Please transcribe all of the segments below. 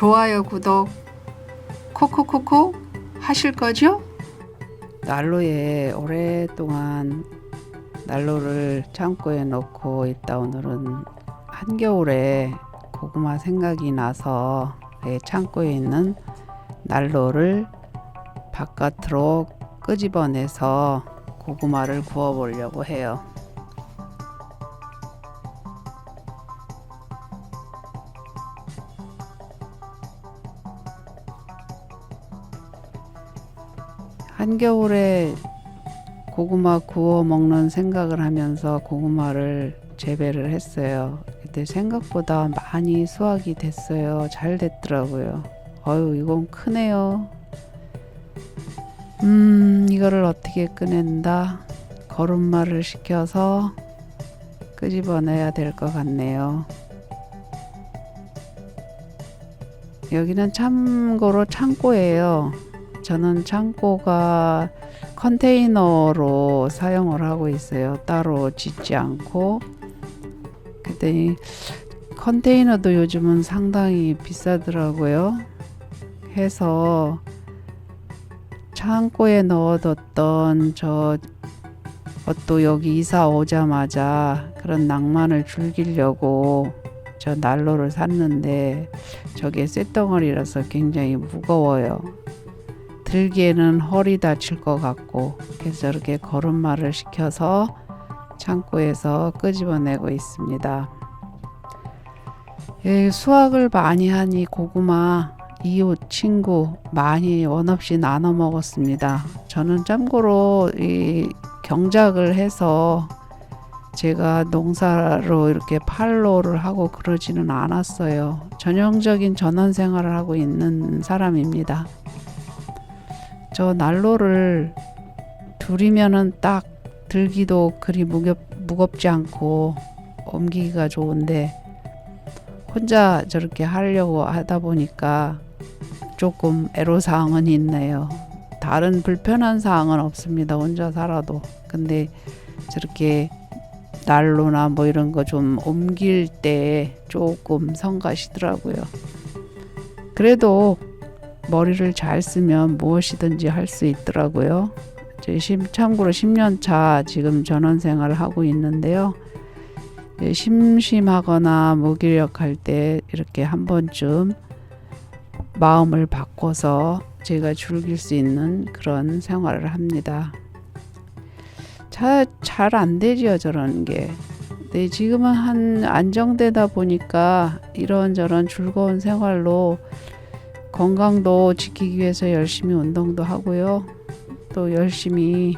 좋아요, 구독, 코코코코 하실 거죠? 난로에 오랫동안 난로를 창고에 넣고 있다. 오늘은 한겨울에 고구마 생각이 나서 창고에 있는 난로를 바깥으로 끄집어내서 고구마를 구워 보려고 해요. 한겨울에 고구마 구워 먹는 생각을 하면서 고구마를 재배를 했어요. 그때 생각보다 많이 수확이 됐어요. 잘 됐더라고요. 이건 크네요. 이거를 어떻게 꺼낸다? 거름말을 시켜서 끄집어내야 될 것 같네요. 여기는 참고로 창고예요. 저는 창고가 컨테이너로 사용을 하고 있어요. 따로 짓지 않고. 그랬더니 컨테이너도 요즘은 상당히 비싸더라고요. 해서 창고에 넣어뒀던 또 여기 이사 오자마자 그런 낭만을 즐기려고 저 난로를 샀는데 저게 쇳덩어리라서 굉장히 무거워요. 들기에는 허리 다칠 것 같고, 그래서 이렇게 거름말을 시켜서 창고에서 끄집어내고 있습니다. 수확을 많이 하니 고구마 이웃 친구 많이 원없이 나눠 먹었습니다. 저는 참고로 이 경작을 해서 제가 농사로 이렇게 팔로를 하고 그러지는 않았어요. 전형적인 전원 생활을 하고 있는 사람입니다. 저 난로를 둘이면은 딱 들기도 그리 무겁지 않고 옮기기가 좋은데 혼자 저렇게 하려고 하다 보니까 조금 애로사항은 있네요. 다른 불편한 사항은 없습니다. 혼자 살아도. 근데 저렇게 난로나 뭐 이런 거 좀 옮길 때 조금 성가시더라고요. 그래도 머리를 잘 쓰면 무엇이든지 할 수 있더라고요. 참고로 10년 차 지금 전원 생활을 하고 있는데요. 심심하거나 무기력할 때 이렇게 한 번쯤 마음을 바꿔서 제가 즐길 수 있는 그런 생활을 합니다. 잘 안 되죠, 저런 게. 네, 지금은 안정되다 보니까 이런저런 즐거운 생활로 건강도 지키기 위해서 열심히 운동도 하고요. 또 열심히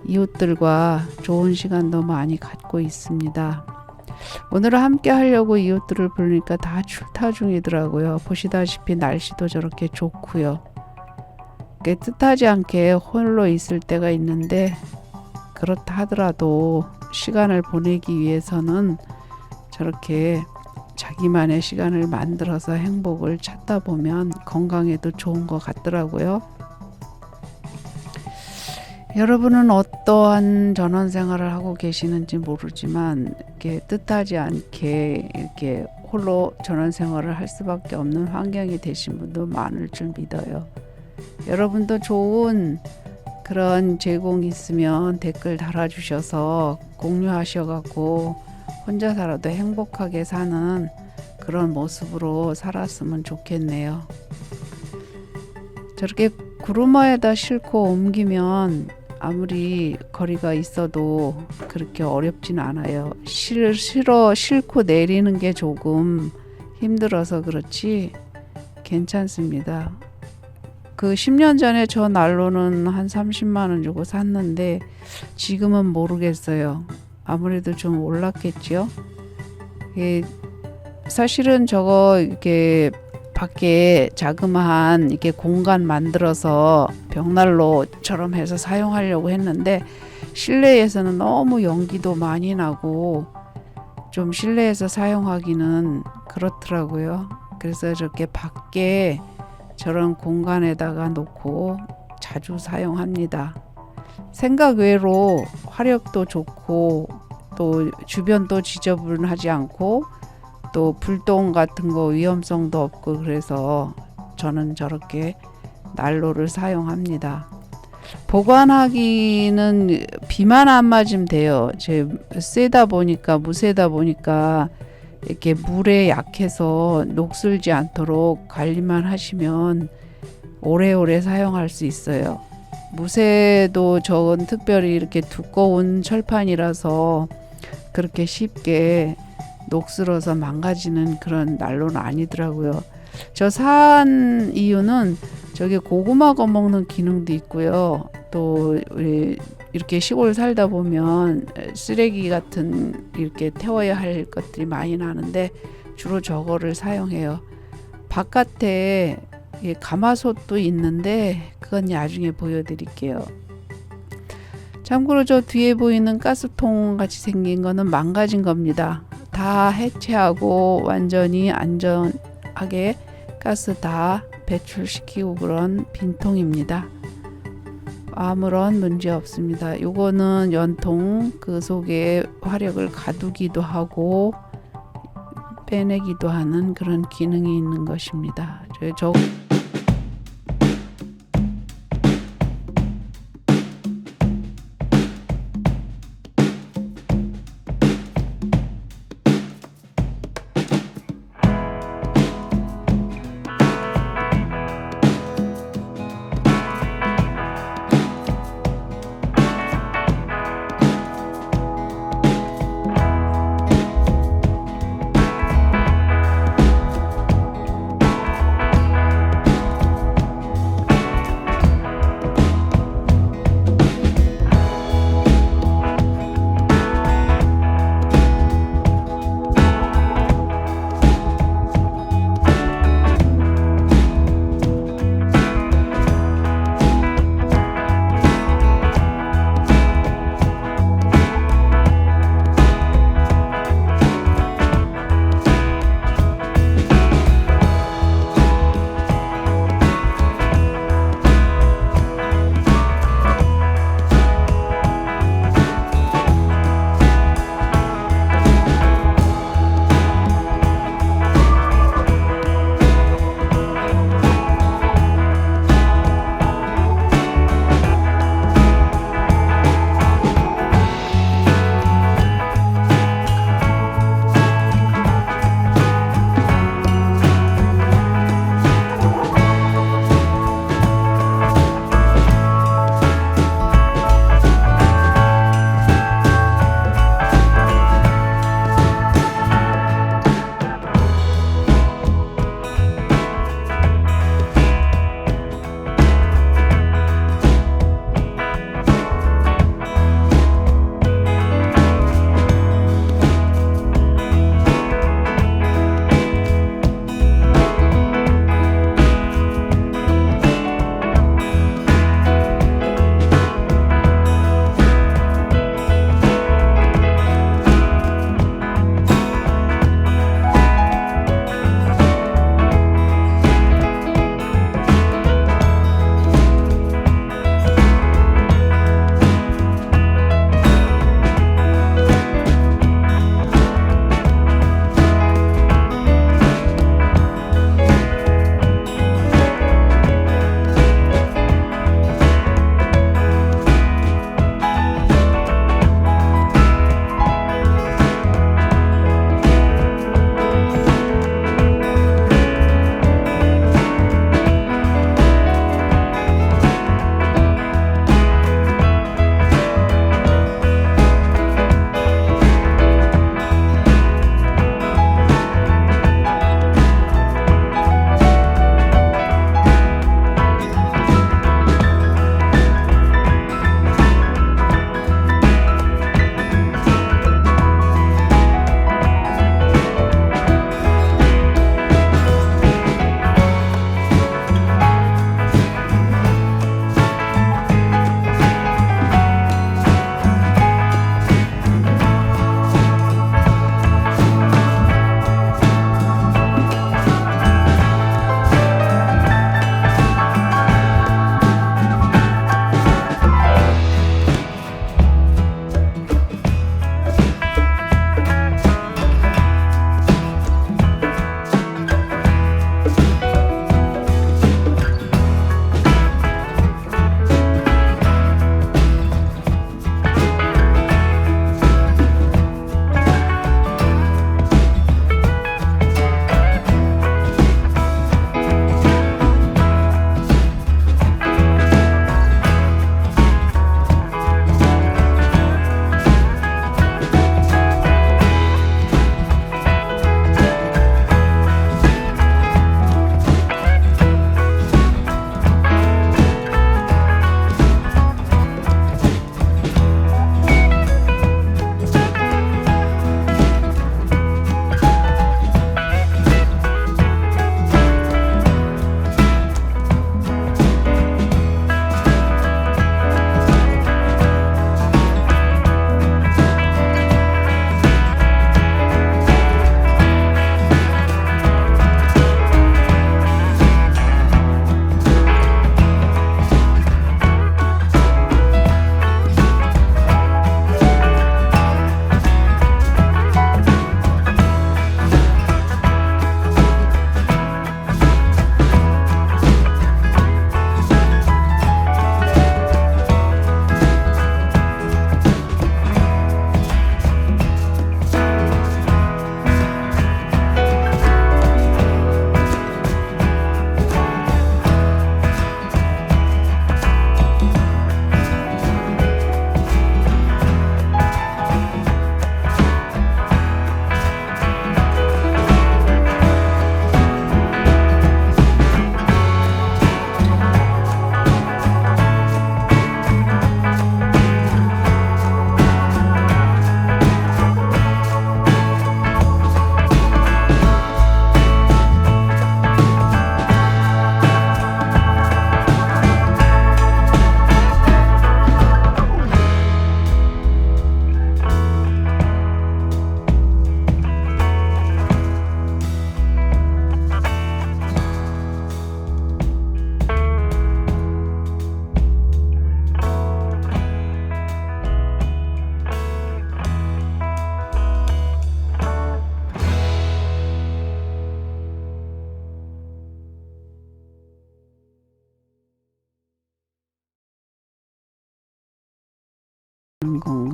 이웃들과 좋은 시간도 많이 갖고 있습니다. 오늘 함께 하려고 이웃들을 부르니까 다 출타 중이더라고요. 보시다시피 날씨도 저렇게 좋고요. 뜻하지 않게 홀로 있을 때가 있는데 그렇다 하더라도 시간을 보내기 위해서는 저렇게 자기만의 시간을 만들어서 행복을 찾다 보면 건강에도 좋은 것 같더라고요. 여러분은 어떠한 전원 생활을 하고 계시는지 모르지만 이렇게 뜻하지 않게 이렇게 홀로 전원 생활을 할 수밖에 없는 환경이 되신 분도 많을 줄 믿어요. 여러분도 좋은 그런 제공이 있으면 댓글 달아주셔서 공유하셔갖고 혼자 살아도 행복하게 사는 그런 모습으로 살았으면 좋겠네요. 저렇게 구루마에다 싣고 옮기면 아무리 거리가 있어도 그렇게 어렵진 않아요. 싣고 내리는 게 조금 힘들어서 그렇지 괜찮습니다. 그 10년 전에 저 난로는 한 30만 원 주고 샀는데 지금은 모르겠어요. 아무래도 좀 올랐겠죠. 사실은 저거 이렇게 밖에 자그마한 이렇게 공간 만들어서 벽난로처럼 해서 사용하려고 했는데 실내에서는 너무 연기도 많이 나고 좀 실내에서 사용하기는 그렇더라고요. 그래서 저렇게 밖에 저런 공간에다가 놓고 자주 사용합니다. 생각 외로 화력도 좋고 또 주변도 지저분하지 않고 또 불똥 같은 거 위험성도 없고 그래서 저는 저렇게 난로를 사용합니다. 보관하기는 비만 안 맞으면 돼요. 제 세다 보니까 무세다 보니까 이렇게 물에 약해서 녹슬지 않도록 관리만 하시면 오래오래 사용할 수 있어요. 무쇠도 저건 특별히 이렇게 두꺼운 철판이라서 그렇게 쉽게 녹슬어서 망가지는 그런 난로는 아니더라고요. 저 산 이유는 저기 고구마 거먹는 기능도 있고요. 또 우리 이렇게 시골 살다 보면 쓰레기 같은 이렇게 태워야 할 것들이 많이 나는데 주로 저거를 사용해요. 바깥에 가마솥도 있는데 그건 나중에 보여드릴게요. 참고로 저 뒤에 보이는 가스통 같이 생긴 거는 망가진 겁니다. 다 해체하고 완전히 안전하게 가스 다 배출시키고 그런 빈통입니다. 아무런 문제 없습니다. 요거는 연통 그 속에 화력을 가두기도 하고 빼내기도 하는 그런 기능이 있는 것입니다. 저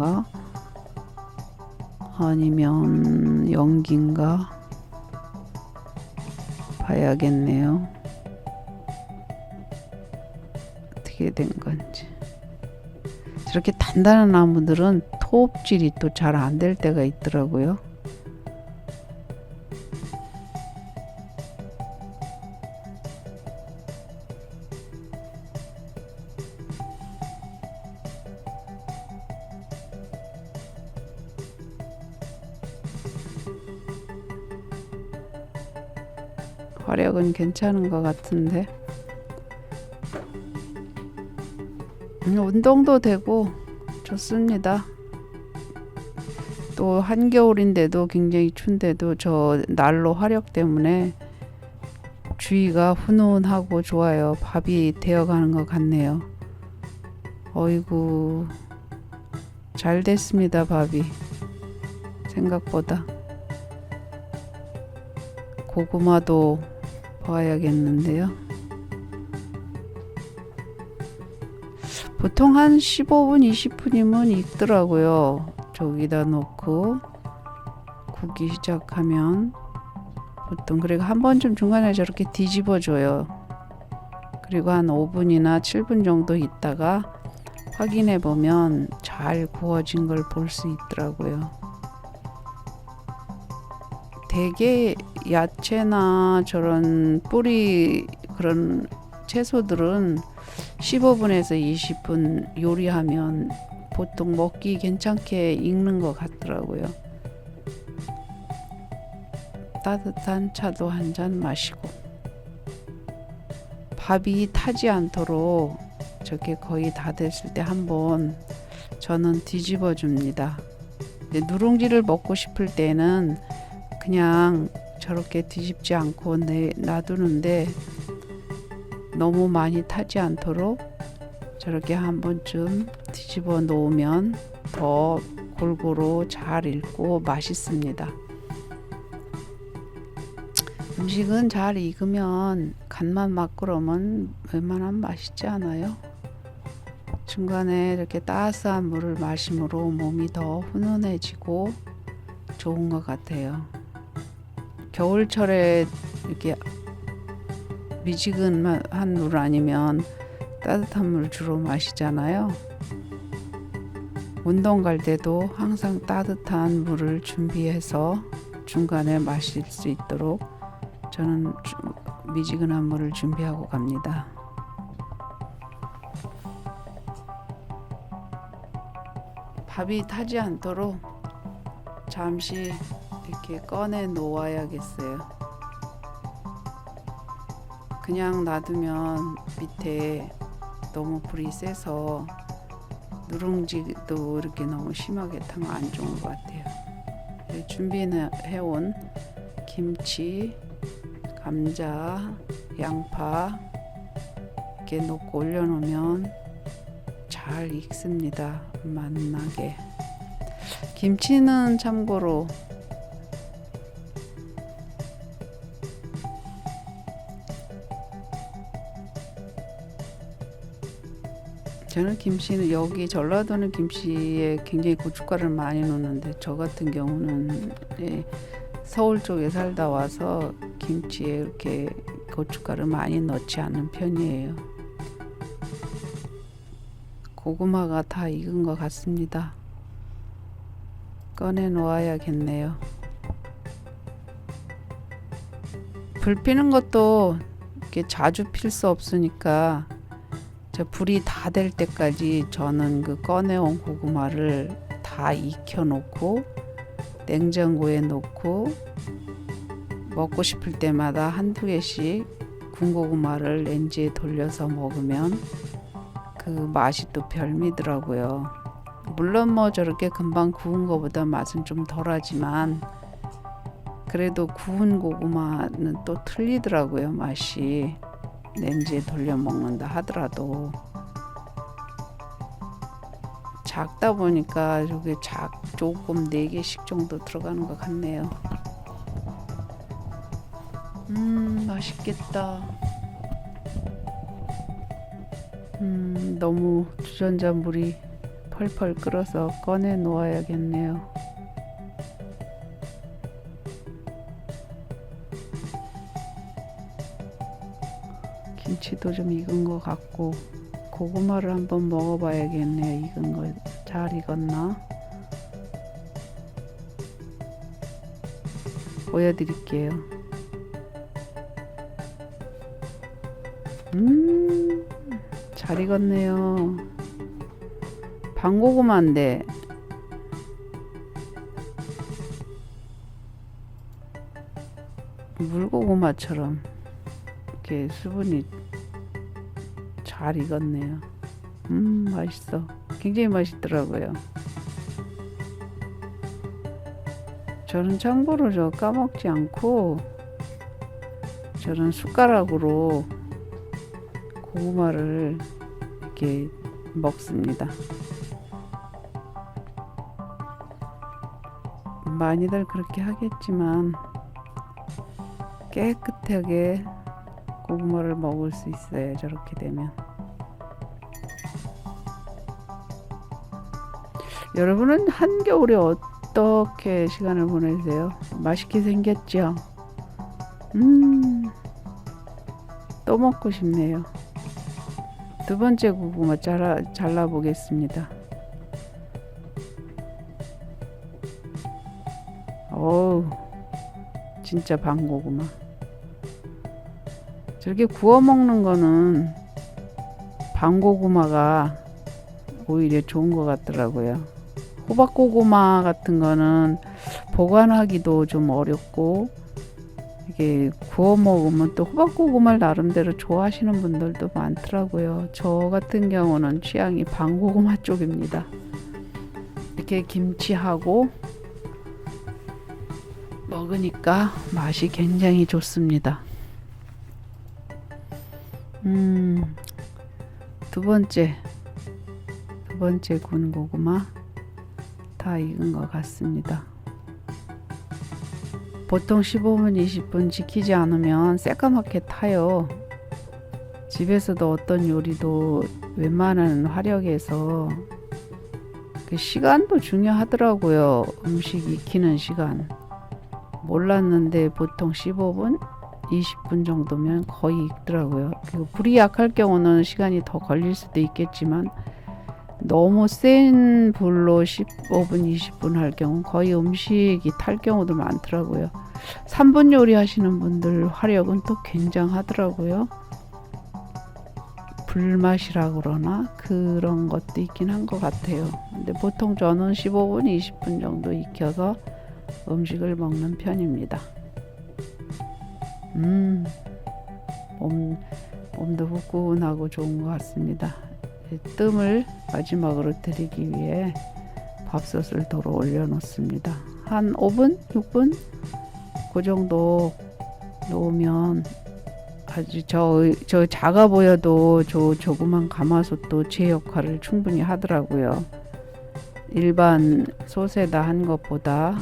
건가? 아니면 연기인가? 봐야겠네요. 어떻게 된 건지. 저렇게 단단한 나무들은 토업질이 또 잘 안 될 때가 있더라고요. 화력은 괜찮은 것 같은데 운동도 되고 좋습니다. 또 한겨울인데도 굉장히 춘데도 저 난로 화력 때문에 주위가 훈훈하고 좋아요. 밥이 되어가는 것 같네요. 어이구 잘 됐습니다. 밥이 생각보다. 고구마도 봐야겠는데요. 보통 한 15분 20분이면 익더라고요. 저기다 놓고 굽기 시작하면 보통. 그리고 한 번쯤 중간에 저렇게 뒤집어 줘요. 그리고 한 5분이나 7분 정도 있다가 확인해 보면 잘 구워진 걸 볼 수 있더라고요. 대개 야채나 저런 뿌리 그런 채소들은 15분에서 20분 요리하면 보통 먹기 괜찮게 익는 것 같더라고요. 따뜻한 차도 한 잔 마시고 밥이 타지 않도록 저게 거의 다 됐을 때 한번 저는 뒤집어 줍니다. 누룽지를 먹고 싶을 때는 그냥 저렇게 뒤집지 않고 놔두는데 너무 많이 타지 않도록 저렇게 한 번쯤 뒤집어 놓으면 더 골고루 잘 익고 맛있습니다. 음식은 잘 익으면 간만 맞고 그러면 웬만하면 맛있지 않아요? 중간에 이렇게 따스한 물을 마심으로 몸이 더 훈훈해지고 좋은 것 같아요. 겨울철에 이렇게 미지근한 물 아니면 따뜻한 물 주로 마시잖아요. 운동 갈 때도 항상 따뜻한 물을 준비해서 중간에 마실 수 있도록 저는 미지근한 물을 준비하고 갑니다. 밥이 타지 않도록 잠시 이렇게 꺼내 놓아야겠어요. 그냥 놔두면 밑에 너무 불이 세서 누룽지도 이렇게 너무 심하게 타면 안 좋은 것 같아요. 준비해온 김치, 감자, 양파 이렇게 놓고 올려놓으면 잘 익습니다. 맛나게. 김치는 참고로 저는 김치는 여기 전라도는 김치에 굉장히 고춧가루를 많이 넣는데 저 같은 경우는 서울 쪽에 살다 와서 김치에 이렇게 고춧가루 많이 넣지 않는 편이에요. 고구마가 다 익은 것 같습니다. 꺼내 놓아야겠네요. 불 피는 것도 이렇게 자주 필 수 없으니까 저 불이 다 될 때까지 저는 그 꺼내온 고구마를 다 익혀 놓고 냉장고에 놓고 먹고 싶을 때마다 한두 개씩 군고구마를 렌즈에 돌려서 먹으면 그 맛이 또 별미더라고요. 물론 뭐 저렇게 금방 구운 거보다 맛은 좀 덜하지만 그래도 구운 고구마는 또 틀리더라고요. 맛이 렌즈에 돌려 먹는다 하더라도 작다 보니까 저게 조금 4개씩 정도 들어가는 것 같네요. 맛있겠다. 너무 주전자 물이 펄펄 끓어서 꺼내 놓아야겠네요. 김치도 좀 익은 것 같고 고구마를 한번 먹어봐야겠네요. 익은 거 잘 익었나? 보여드릴게요. 잘 익었네요. 방고구마인데 물고구마처럼 이렇게 수분이 잘 익었네요. 맛있어. 굉장히 맛있더라고요. 저는 참고로 저 까먹지 않고 저는 숟가락으로 고구마를 이렇게 먹습니다. 많이들 그렇게 하겠지만 깨끗하게 고구마를 먹을 수 있어요. 저렇게 되면. 여러분은 한겨울에 어떻게 시간을 보내세요? 맛있게 생겼죠? 또 먹고 싶네요. 두 번째 고구마 잘라 보겠습니다. 어우, 진짜 방고구마. 저렇게 구워 먹는 거는 방고구마가 오히려 좋은 것 같더라고요. 호박고구마 같은 거는 보관하기도 좀 어렵고 이게 구워 먹으면 또 호박고구마를 나름대로 좋아하시는 분들도 많더라고요. 저 같은 경우는 취향이 방고구마 쪽입니다. 이렇게 김치하고 먹으니까 맛이 굉장히 좋습니다. 두 번째 군 고구마 다 익은 것 같습니다. 보통 15분 20분 지키지 않으면 새까맣게 타요. 집에서도 어떤 요리도 웬만한 화력에서 그 시간도 중요하더라고요. 음식 익히는 시간 몰랐는데 보통 15분 20분 정도면 거의 익더라고요. 그리고 불이 약할 경우는 시간이 더 걸릴 수도 있겠지만 너무 센 불로 15분 20분 할 경우 거의 음식이 탈 경우도 많더라고요. 3분 요리 하시는 분들 화력은 또 굉장하더라고요. 불맛이라 그러나 그런 것도 있긴 한 것 같아요. 근데 보통 저는 15분 20분 정도 익혀서 음식을 먹는 편입니다. 몸도 후끈하고 좋은 것 같습니다. 뜸을 마지막으로 드리기 위해 밥솥을 도로 올려 놓습니다. 한 5분? 6분? 그 정도 놓으면 아주 저 작아 보여도 저 조그만 가마솥도 제 역할을 충분히 하더라고요. 일반 솥에다 한 것보다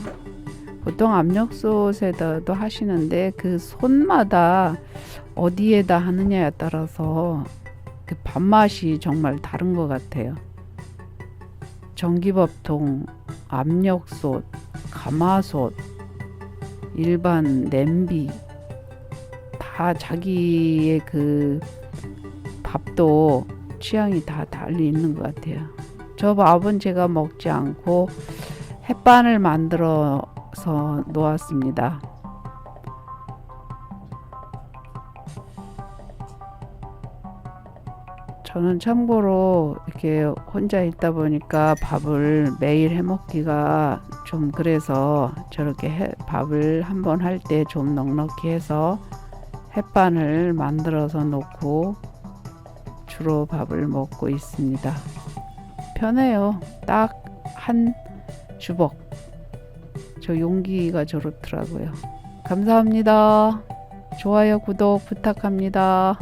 보통 압력솥에다도 하시는데 그 솥마다 어디에다 하느냐에 따라서 그 밥맛이 정말 다른 것 같아요. 전기밥통, 압력솥, 가마솥, 일반 냄비 다 자기의 그 밥도 취향이 다 달리 있는 것 같아요. 저 밥은 제가 먹지 않고 햇반을 만들어서 놓았습니다. 저는 참고로 이렇게 혼자 있다 보니까 밥을 매일 해 먹기가 좀 그래서 저렇게 밥을 한번 할 때 좀 넉넉히 해서 햇반을 만들어서 놓고 주로 밥을 먹고 있습니다. 편해요. 딱 한 주걱. 저 용기가 저렇더라고요. 감사합니다. 좋아요, 구독 부탁합니다.